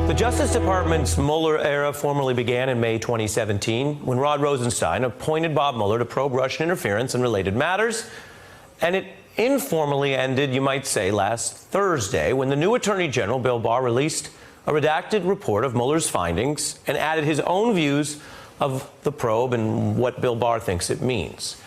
The Justice Department's Mueller era formally began in May 2017 when Rod Rosenstein appointed Bob Mueller to probe Russian interference in related matters. And it informally ended, you might say, last Thursday when the new Attorney General, Bill Barr, released a redacted report of Mueller's findings and added his own views of the probe and what Bill Barr thinks it means.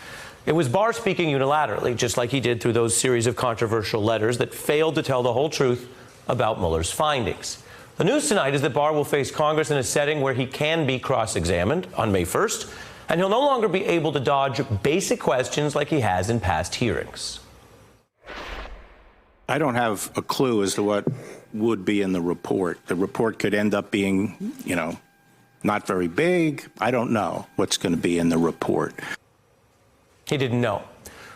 It was Barr speaking unilaterally, just like he did through those series of controversial letters that failed to tell the whole truth about Mueller's findings. The news tonight is that Barr will face Congress in a setting where he can be cross-examined on May 1st, and he'll no longer be able to dodge basic questions like he has in past hearings. I don't have a clue as to what would be in the report. The report could end up being, not very big. I don't know what's going to be in the report. He didn't know.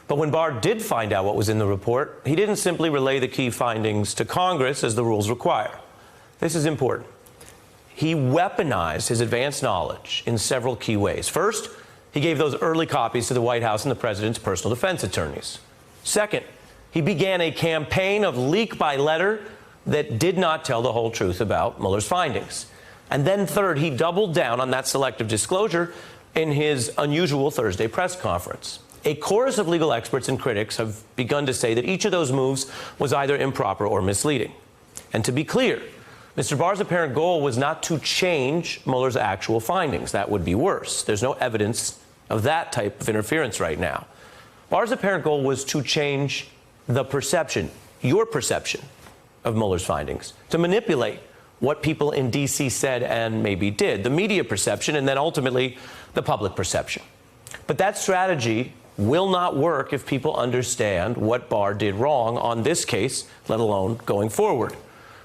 But when Barr did find out what was in the report, he didn't simply relay the key findings to Congress as the rules require. This is important. He weaponized his advanced knowledge in several key ways. First, he gave those early copies to the White House and the president's personal defense attorneys. Second, he began a campaign of leak by letter that did not tell the whole truth about Mueller's findings. And then third, he doubled down on that selective disclosure in his unusual Thursday press conference. A chorus of legal experts and critics have begun to say that each of those moves was either improper or misleading. And to be clear, Mr. Barr's apparent goal was not to change Mueller's actual findings. That would be worse. There's no evidence of that type of interference right now. Barr's apparent goal was to change the perception, your perception, of Mueller's findings, to manipulate what people in D.C. said and maybe did, the media perception, and then ultimately the public perception. But that strategy will not work if people understand what Barr did wrong on this case, let alone going forward.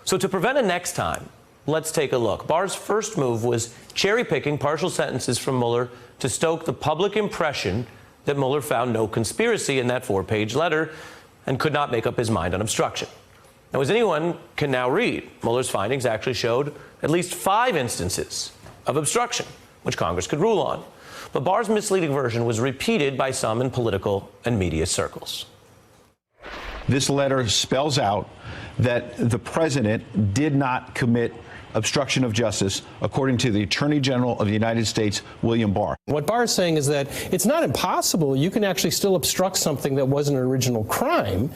So to prevent a next time, let's take a look. Barr's first move was cherry-picking partial sentences from Mueller to stoke the public impression that Mueller found no conspiracy in that 4-page letter and could not make up his mind on obstruction. Now, as anyone can now read, Mueller's findings actually showed at least 5 instances of obstruction, which Congress could rule on. But Barr's misleading version was repeated by some in political and media circles. This letter spells out that the president did not commit obstruction of justice, according to the Attorney General of the United States, William Barr. What Barr is saying is that it's not impossible. You can actually still obstruct something that wasn't an original crime.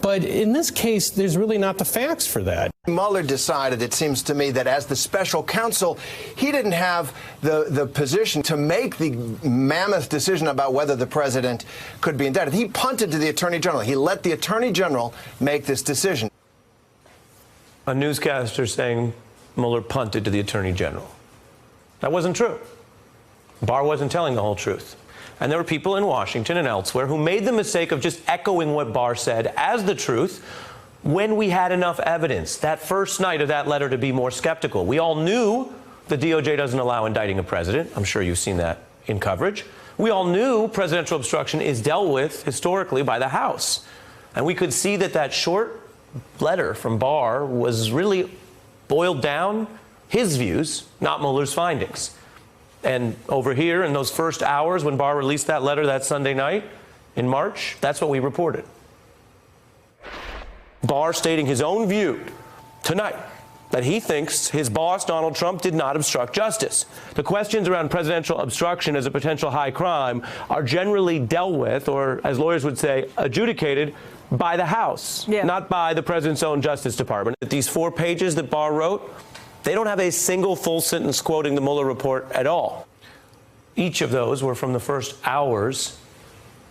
But in this case, there's really not the facts for that. Mueller decided, it seems to me, that as the special counsel, he didn't have the position to make the mammoth decision about whether the president could be indicted. He punted to the Attorney General. He let the Attorney General make this decision. A newscaster saying Mueller punted to the Attorney General. That wasn't true. Barr wasn't telling the whole truth. And there were people in Washington and elsewhere who made the mistake of just echoing what Barr said as the truth when we had enough evidence that first night of that letter to be more skeptical. We all knew the DOJ doesn't allow indicting a president. I'm sure you've seen that in coverage. We all knew presidential obstruction is dealt with historically by the House. And we could see that that short letter from Barr was really boiled down his views, not Mueller's findings. And over here in those first hours when Barr released that letter that Sunday night in March, that's what we reported. Barr stating his own view tonight that he thinks his boss, Donald Trump, did not obstruct justice. The questions around presidential obstruction as a potential high crime are generally dealt with, or as lawyers would say, adjudicated by the House, not by the president's own Justice Department. These 4 pages that Barr wrote, they don't have a single full sentence quoting the Mueller report at all. Each of those were from the first hours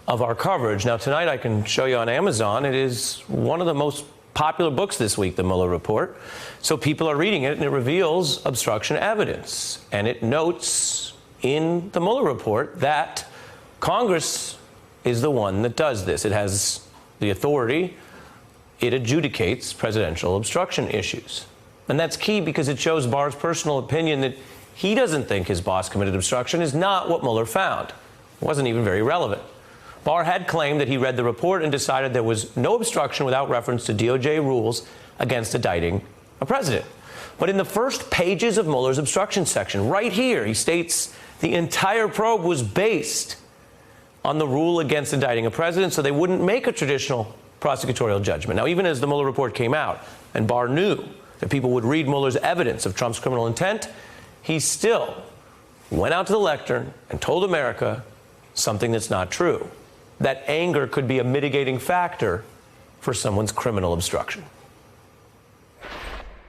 of our coverage. Now, tonight I can show you on Amazon. It is one of the most popular books this week, the Mueller report. So people are reading it, and it reveals obstruction evidence. And it notes in the Mueller report that Congress is the one that does this. It has the authority. It adjudicates presidential obstruction issues. And that's key because it shows Barr's personal opinion that he doesn't think his boss committed obstruction is not what Mueller found. It wasn't even very relevant. Barr had claimed that he read the report and decided there was no obstruction without reference to DOJ rules against indicting a president. But in the first pages of Mueller's obstruction section, right here, he states the entire probe was based on the rule against indicting a president, so they wouldn't make a traditional prosecutorial judgment. Now, even as the Mueller report came out, and Barr knew that people would read Mueller's evidence of Trump's criminal intent, he still went out to the lectern and told America something that's not true. That anger could be a mitigating factor for someone's criminal obstruction.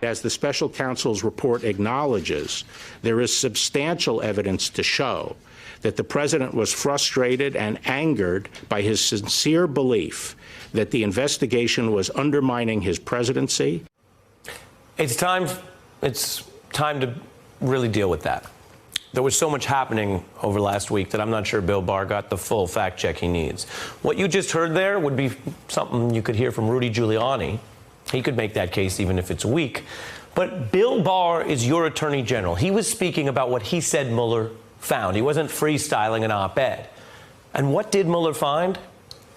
As the special counsel's report acknowledges, there is substantial evidence to show that the president was frustrated and angered by his sincere belief that the investigation was undermining his presidency. It's time to really deal with that. There was so much happening over last week that I'm not sure Bill Barr got the full fact check he needs. What you just heard there would be something you could hear from Rudy Giuliani. He could make that case even if it's weak. But Bill Barr is your attorney general. He was speaking about what he said Mueller found. He wasn't freestyling an op-ed. And what did Mueller find?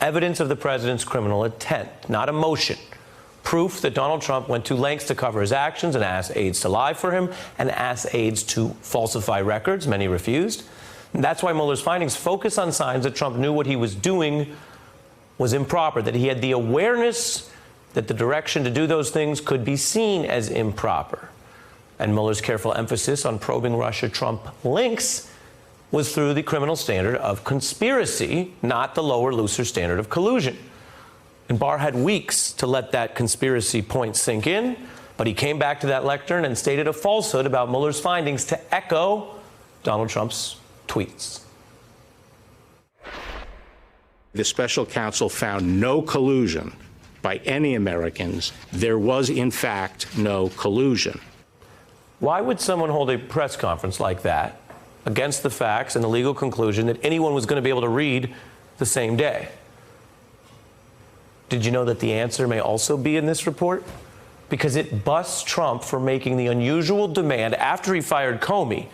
Evidence of the president's criminal intent, not emotion. Proof that Donald Trump went to lengths to cover his actions and asked aides to lie for him and asked aides to falsify records. Many refused. And that's why Mueller's findings focus on signs that Trump knew what he was doing was improper, that he had the awareness that the direction to do those things could be seen as improper. And Mueller's careful emphasis on probing Russia-Trump links was through the criminal standard of conspiracy, not the lower, looser standard of collusion. And Barr had weeks to let that conspiracy point sink in, but he came back to that lectern and stated a falsehood about Mueller's findings to echo Donald Trump's tweets. The special counsel found no collusion by any Americans. There was, in fact, no collusion. Why would someone hold a press conference like that against the facts and the legal conclusion that anyone was going to be able to read the same day? Did you know that the answer may also be in this report? Because it busts Trump for making the unusual demand after he fired Comey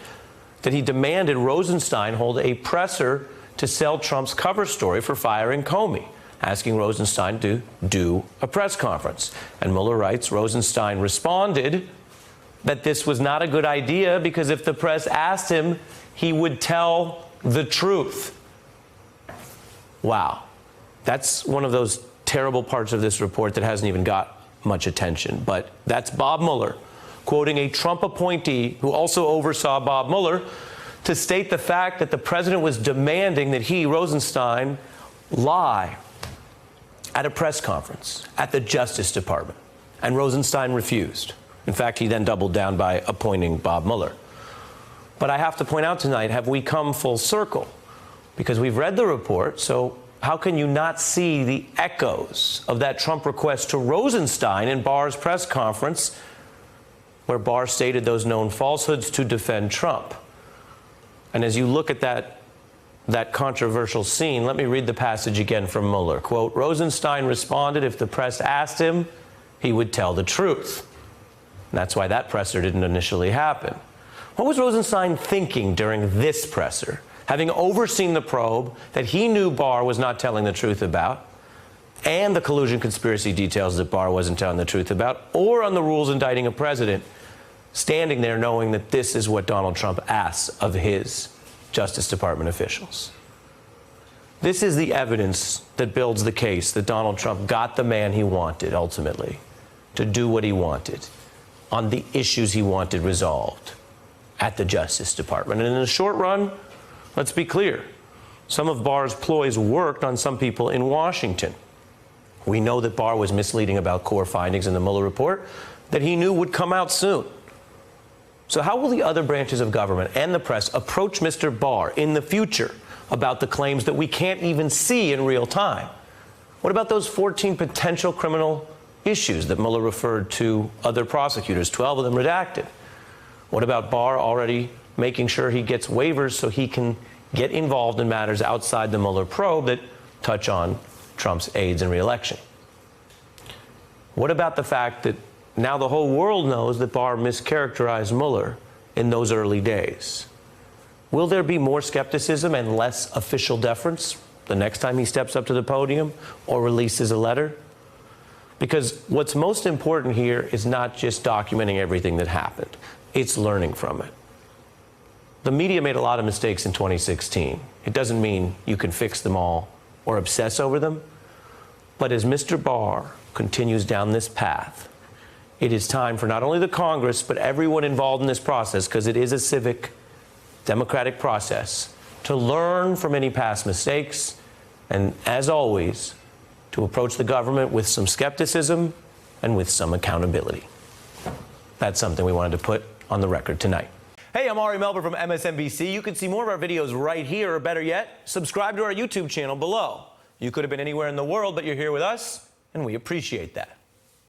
that he demanded Rosenstein hold a presser to sell Trump's cover story for firing Comey, asking Rosenstein to do a press conference. And Mueller writes, Rosenstein responded that this was not a good idea because if the press asked him, he would tell the truth. Wow. That's one of those terrible parts of this report that hasn't even got much attention. But that's Bob Mueller, quoting a Trump appointee who also oversaw Bob Mueller, to state the fact that the president was demanding that he, Rosenstein, lie at a press conference at the Justice Department. And Rosenstein refused. In fact, he then doubled down by appointing Bob Mueller. But I have to point out tonight, have we come full circle? Because we've read the report, so how can you not see the echoes of that Trump request to Rosenstein in Barr's press conference, where Barr stated those known falsehoods to defend Trump? And as you look at that controversial scene, let me read the passage again from Mueller. Quote, Rosenstein responded if the press asked him, he would tell the truth. And that's why that presser didn't initially happen. What was Rosenstein thinking during this presser, having overseen the probe that he knew Barr was not telling the truth about, and the collusion conspiracy details that Barr wasn't telling the truth about, or on the rules indicting a president, standing there knowing that this is what Donald Trump asks of his Justice Department officials? This is the evidence that builds the case that Donald Trump got the man he wanted, ultimately, to do what he wanted on the issues he wanted resolved at the Justice Department. And in the short run, let's be clear, some of Barr's ploys worked on some people in Washington. We know that Barr was misleading about core findings in the Mueller report that he knew would come out soon. So how will the other branches of government and the press approach Mr. Barr in the future about the claims that we can't even see in real time? What about those 14 potential criminal issues that Mueller referred to other prosecutors, 12 of them redacted? What about Barr already making sure he gets waivers so he can get involved in matters outside the Mueller probe that touch on Trump's aides and re-election? What about the fact that now the whole world knows that Barr mischaracterized Mueller in those early days? Will there be more skepticism and less official deference the next time he steps up to the podium or releases a letter? Because what's most important here is not just documenting everything that happened. It's learning from it. The media made a lot of mistakes in 2016. It doesn't mean you can fix them all or obsess over them. But as Mr. Barr continues down this path, it is time for not only the Congress, but everyone involved in this process, because it is a civic, democratic process, to learn from any past mistakes, and as always, to approach the government with some skepticism and with some accountability. That's something we wanted to put on the record tonight. Hey, I'm Ari Melber from MSNBC. You can see more of our videos right here, or better yet, subscribe to our YouTube channel below. You could have been anywhere in the world, but you're here with us, and we appreciate that.